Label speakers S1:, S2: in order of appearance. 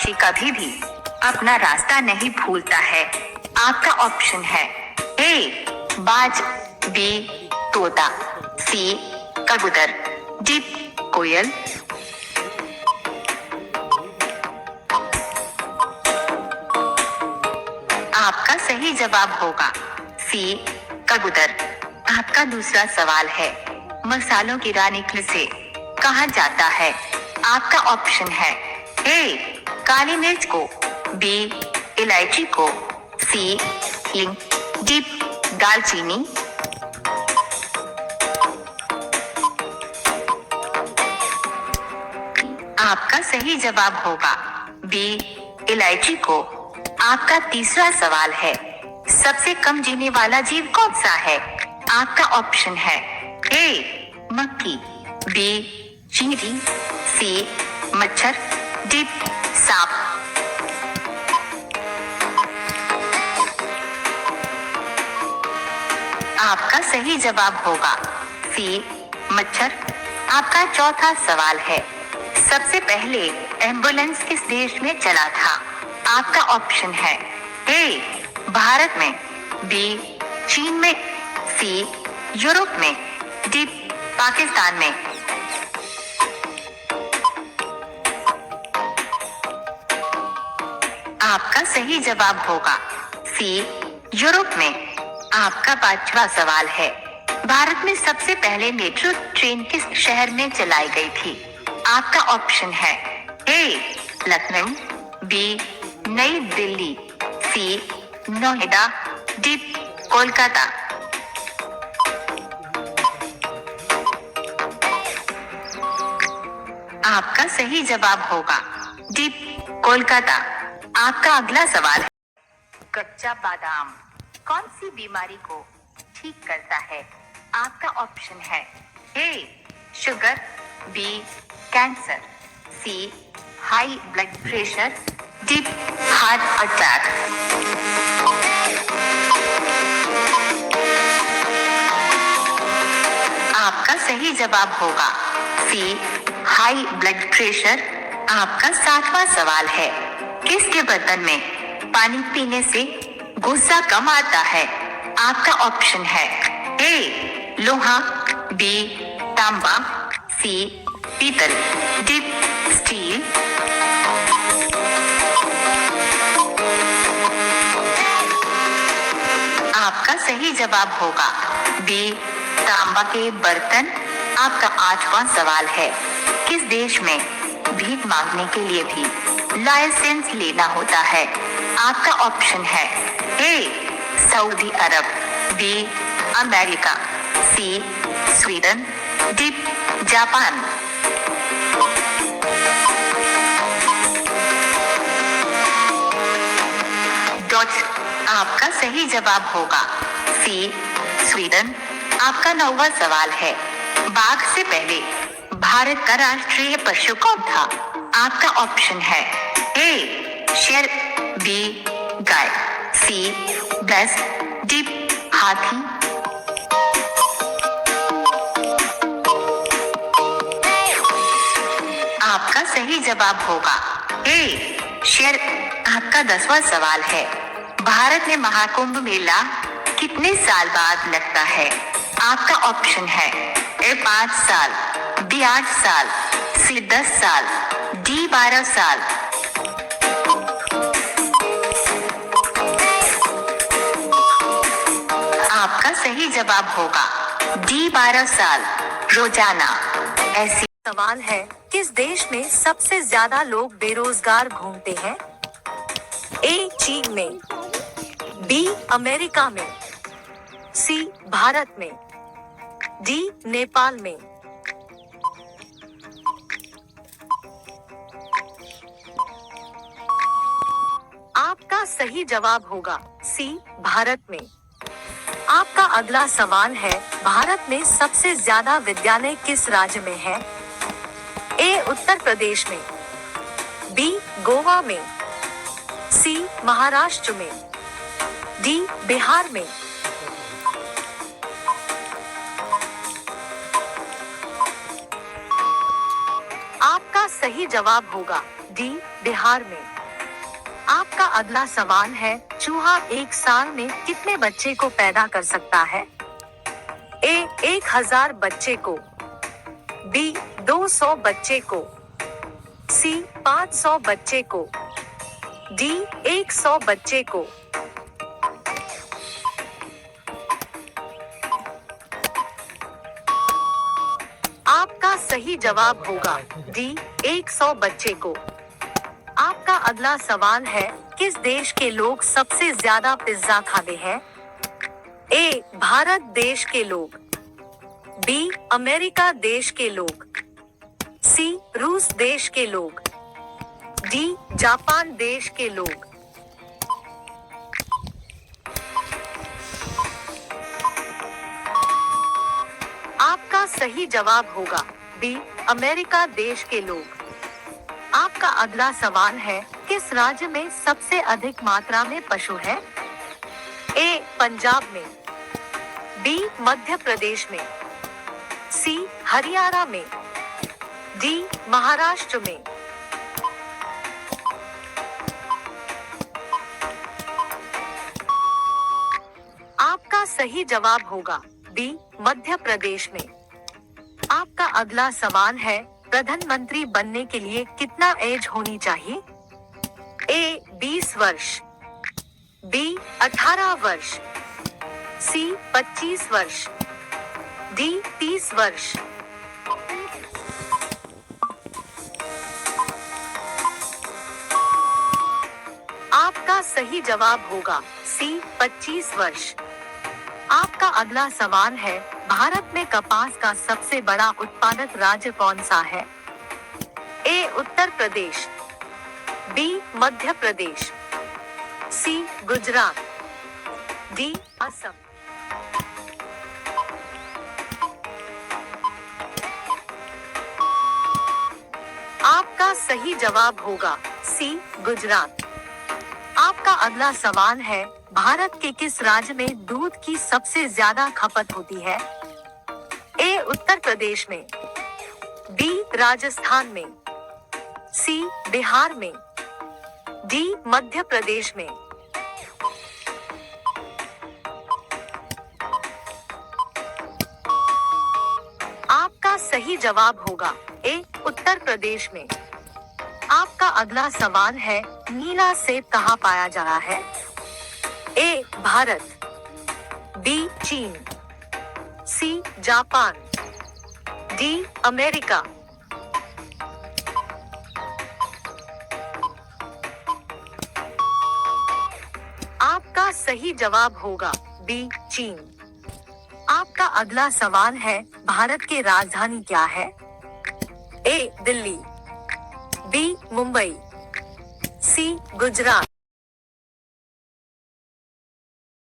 S1: पक्षी कभी भी अपना रास्ता नहीं भूलता है? आपका ऑप्शन है ए बाज, बी तोता, सी कबूतर, डी कोयल। आपका सही जवाब होगा सी कबूतर। आपका दूसरा सवाल है, मसालों की रानी किसे कहा जाता है? आपका ऑप्शन है ए काली मिर्च को, बी इलायची को, सी हींग, डी दालचीनी। आपका सही जवाब होगा बी इलायची को। आपका तीसरा सवाल है, सबसे कम जीने वाला जीव कौन सा है? आपका ऑप्शन है ए मक्खी, बी चींटी, सी मच्छर, डी सांप। आपका सही जवाब होगा सी मच्छर। आपका चौथा सवाल है, सबसे पहले एम्बुलेंस किस देश में चला था? आपका ऑप्शन है ए भारत में, बी चीन में, सी यूरोप में, डी पाकिस्तान में। आपका सही जवाब होगा सी यूरोप में। आपका पांचवा सवाल है, भारत में सबसे पहले मेट्रो ट्रेन किस शहर में चलाई गई थी? आपका ऑप्शन है ए लखनऊ, बी नई दिल्ली, सी नोएडा, डी कोलकाता। आपका सही जवाब होगा डी कोलकाता। आपका अगला सवाल है, कच्चा बादाम कौन सी बीमारी को ठीक करता है? आपका ऑप्शन है A sugar, B cancer, C high blood pressure, D heart attack. आपका सही जवाब होगा सी हाई ब्लड प्रेशर। आपका सातवां सवाल है, किसके बर्तन में पानी पीने से गुस्सा कम आता है? आपका ऑप्शन है ए लोहा, बी तांबा, सी पीतल, डी स्टील। आपका सही जवाब होगा बी तांबा के बर्तन। आपका आठवां सवाल है, किस देश में भीख मांगने के लिए भी लाइसेंस लेना होता है? आपका ऑप्शन है ए सऊदी अरब, बी अमेरिका, सी स्वीडन, डी जापान। आपका सही जवाब होगा सी स्वीडन। आपका नौवां सवाल है, बाघ से पहले भारत का राष्ट्रीय पशु कौन था? आपका ऑप्शन है ए शेर, बी गाय, सी भैंस, डी हाथी। आपका सही जवाब होगा ए शेर। आपका 10वां सवाल है, भारत में महाकुंभ मेला कितने साल बाद लगता है? आपका ऑप्शन है ए 5 साल, बी 8 साल, सी 10 साल, डी 12 साल। आपका सही जवाब होगा डी 12 साल रोजाना। ऐसी
S2: सवाल है, किस देश में सबसे ज्यादा लोग बेरोजगार घूमते हैं? ए चीन में, बी अमेरिका में, सी भारत में, डी नेपाल में। आपका सही जवाब होगा सी भारत में। आपका अगला सवाल है, भारत में सबसे ज्यादा विद्यालय किस राज्य में है? ए उत्तर प्रदेश में, बी गोवा में, सी महाराष्ट्र में, डी बिहार में। आपका सही जवाब होगा डी बिहार में। आपका अगला सवाल है, चूहा एक साल में कितने बच्चे को पैदा कर सकता है? ए 1000 बच्चे को, बी 200 बच्चे को, सी 500 बच्चे को, डी 100 बच्चे को। आपका सही जवाब होगा डी 100 बच्चे को। आपका अगला सवाल है, किस देश के लोग सबसे ज्यादा पिज्जा खाते हैं? ए भारत देश के लोग, बी अमेरिका देश के लोग, सी रूस देश के लोग, डी जापान देश के लोग। आपका सही जवाब होगा बी अमेरिका देश के लोग। आपका अगला सवाल है, किस राज्य में सबसे अधिक मात्रा में पशु है? ए पंजाब में, बी मध्य प्रदेश में, सी हरियाणा में, डी महाराष्ट्र में। आपका सही जवाब होगा बी मध्य प्रदेश में। आपका अगला सवाल है, प्रधानमंत्री बनने के लिए कितना एज होनी चाहिए? ए 20 वर्ष, बी 18 वर्ष, सी 25 वर्ष, डी 30 वर्ष। आपका सही जवाब होगा सी 25 वर्ष। आपका अगला सवाल है, भारत में कपास का सबसे बड़ा उत्पादक राज्य कौन सा है? ए उत्तर प्रदेश, बी मध्य प्रदेश, सी गुजरात, डी असम। आपका सही जवाब होगा सी गुजरात। आपका अगला सवाल है, भारत के किस राज्य में दूध की सबसे ज्यादा खपत होती है? ए उत्तर प्रदेश में, बी राजस्थान में, सी बिहार में, डी मध्य प्रदेश में। आपका सही जवाब होगा ए उत्तर प्रदेश में। आपका अगला सवाल है, नीला सेब कहाँ पाया जा रहा है? ए भारत, बी चीन, सी जापान, डी अमेरिका। आपका सही जवाब होगा बी चीन। आपका अगला सवाल है, भारत की राजधानी क्या है? ए दिल्ली, बी मुंबई, सी गुजरात,